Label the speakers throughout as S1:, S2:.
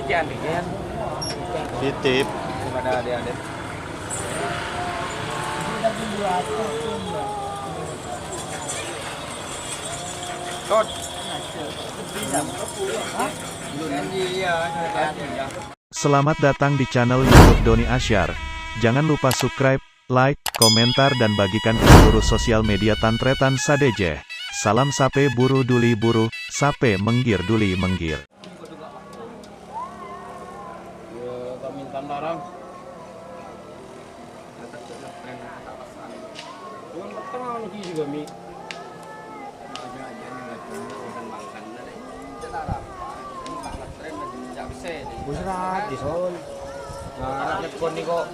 S1: Titip.
S2: Ada adik-adik. Tốt.
S3: Selamat datang di channel YouTube Doni Asyar. Jangan lupa subscribe, like, komentar dan bagikan ke seluruh sosial media Tantretan Sadeje. Salam sape buru duli buru, sape menggir duli menggir.
S2: Kami barang. Tengah lagi juga mi. Busra di Sol. Nah, lekon ni kok.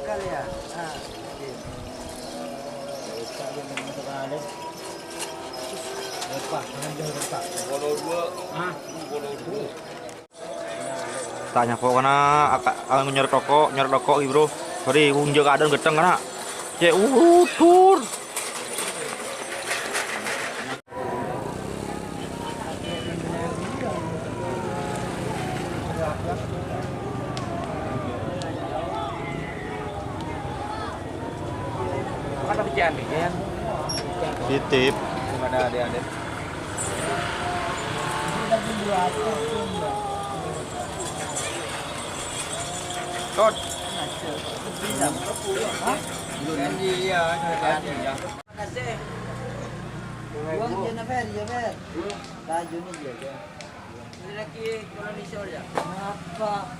S2: Kali ya.
S1: Tanya kok karena akan nyerok rokok bro. Sorry, unjuk keadaan gedeng karena cek tur.
S2: Ada pikiran kan?
S1: Titip.
S2: Ada adik-adik. Tốt.
S4: Uang dia na fer, ya fer. Baju ni dia ke. Ini lagi kolonisor ya. Apa?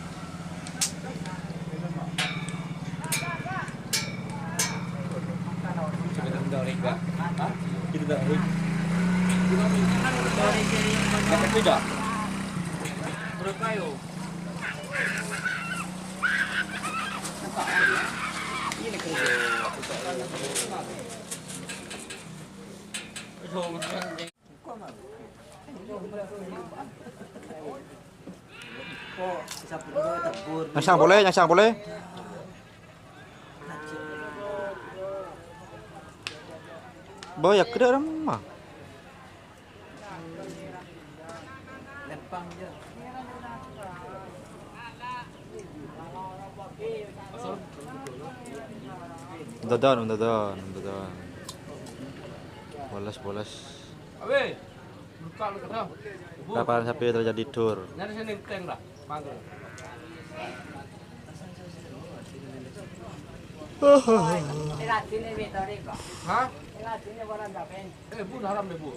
S1: Nyasang boleh. Banyak ke dalam mah.
S4: Lempang je.
S1: Dadan. Bolas.
S2: Abe. Buka lu dah.
S1: Kapan sampai terjadi tur?
S2: Nyari sini teng dah. Panggil. Hah? Bu haram deh bu.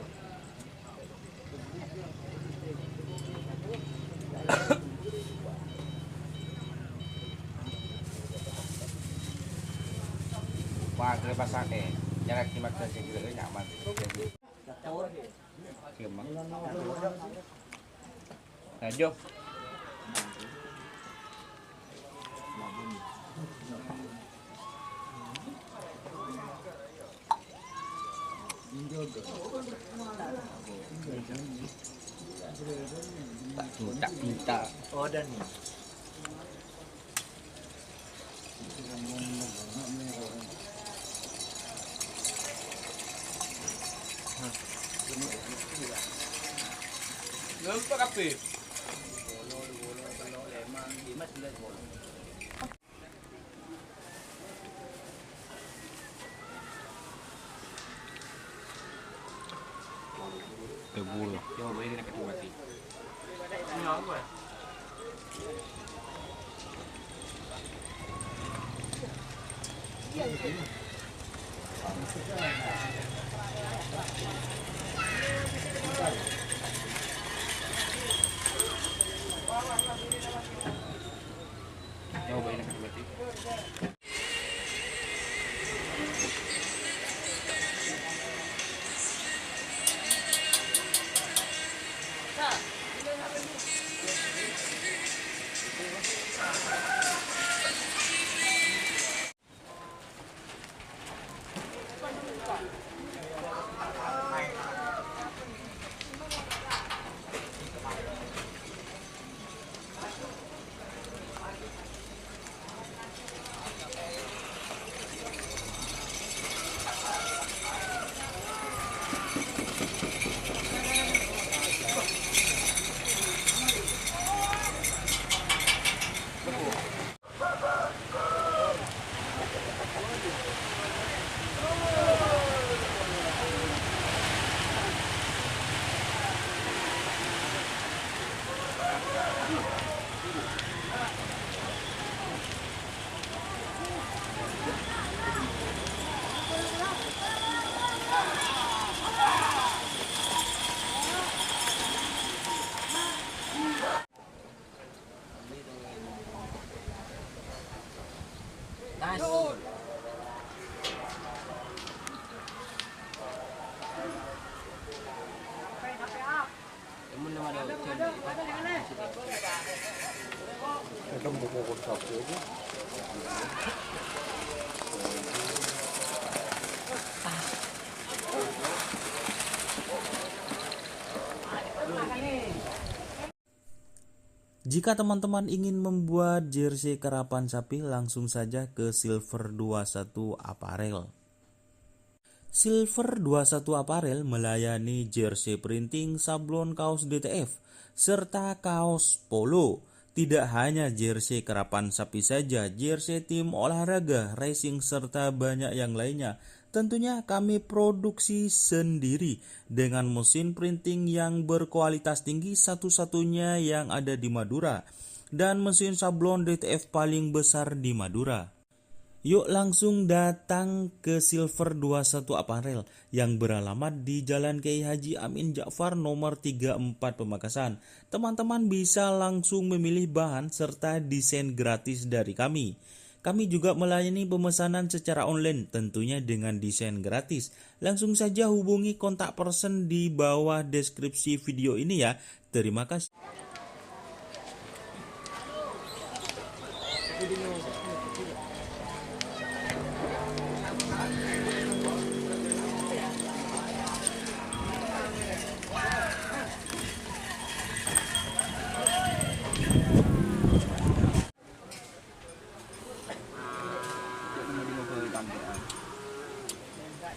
S2: Wah, terlepas sakit. Jangan kimak saja juga nyaman. Kimak. Ayo. Tak minta.
S4: Oh dan ni.
S2: Nampak apa?
S1: Bulu.
S2: Yo, boleh nak ketua mati. Yo, boleh nak ketua mati.
S5: Jika teman-teman ingin membuat jersey karapan sapi, langsung saja ke Silver 21 Apparel. Silver 21 Apparel melayani jersey printing, sablon kaos DTF, serta kaos polo. Tidak hanya jersey karapan sapi saja, jersey tim olahraga, racing, serta banyak yang lainnya. Tentunya kami produksi sendiri dengan mesin printing yang berkualitas tinggi, satu-satunya yang ada di Madura, dan mesin sablon DTF paling besar di Madura. Yuk langsung datang ke Silver 21 Apparel yang beralamat di Jalan Kiai Haji Amin Ja'far nomor 34 Pamekasan. Teman-teman bisa langsung memilih bahan serta desain gratis dari kami. Kami juga melayani pemesanan secara online, tentunya dengan desain gratis. Langsung saja hubungi kontak person di bawah deskripsi video ini ya. Terima kasih.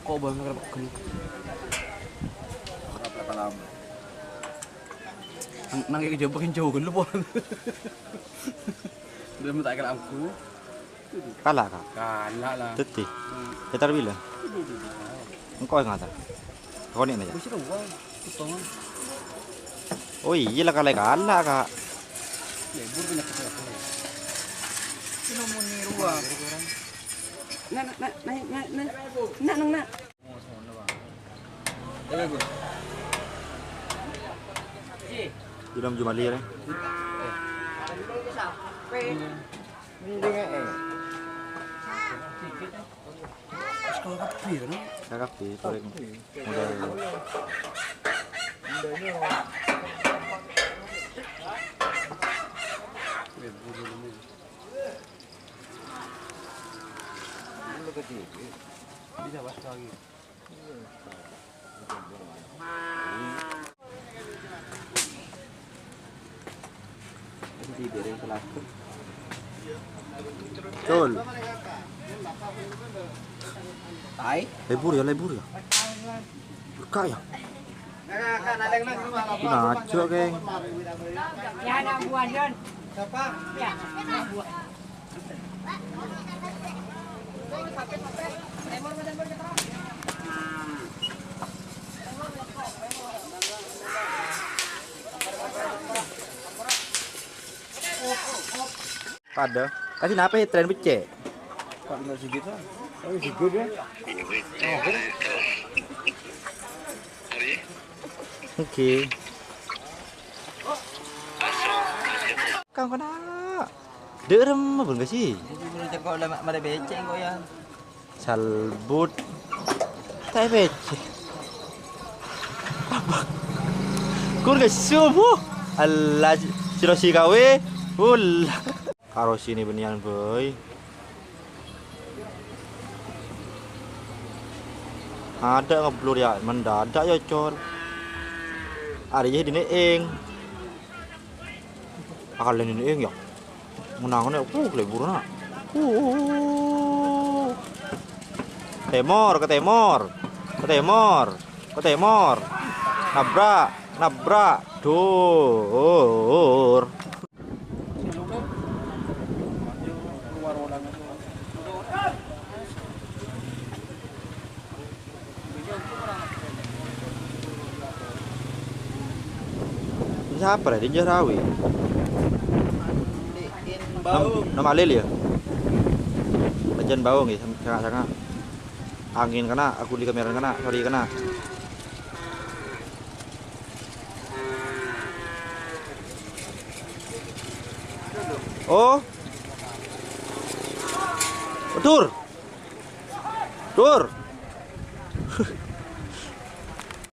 S2: Kok bang kenapa kena? Berapa lama? Nang kayak kejompakin jauh kan lu pon. Udah minta ke aku.
S1: Kalah kak.
S2: Kalah lah.
S1: Teti. Kita bila. Engkau yang ngata. Kau ni aja.
S2: Bisa uang. Potongan.
S1: Oh iya lah kalah kak.
S2: Lebur banyak kesalahan. Sino mau niru ah? Nak.
S1: Sudah menjual dia.
S2: Sekolah kapi kan?
S1: Kakak di korek.
S2: Bisa pas lagi. Di dari kelas.
S1: Col.
S2: Tai?
S1: Lebur ya. Buka ya. Nacho geng.
S6: Ya ada buah John. Siapa? Ya, buah.
S1: Ada. Kasih napa ya tren becek?
S2: Pak nggak segitu. Oh segitu ya.
S1: Oke. Kang kena. Derem apa enggak sih?
S4: Jadi cekok ada becek kok ya.
S1: Salbut. Tai becek. Kur gak subuh. Allah sirosi kawe. Karo sini benian boy. Ada ngeblur ya, mendadak ya col. Ari dine ing. Akal ini ing ya. Menangane leburna. Ke temor. Nabrak. Dur. Siapa ya? Di Jarawi. Nama Lili ya? Lejen bau nih, sangat-sangat. Angin kena, aku di kamera kena, sorry kena. Oh. Tur.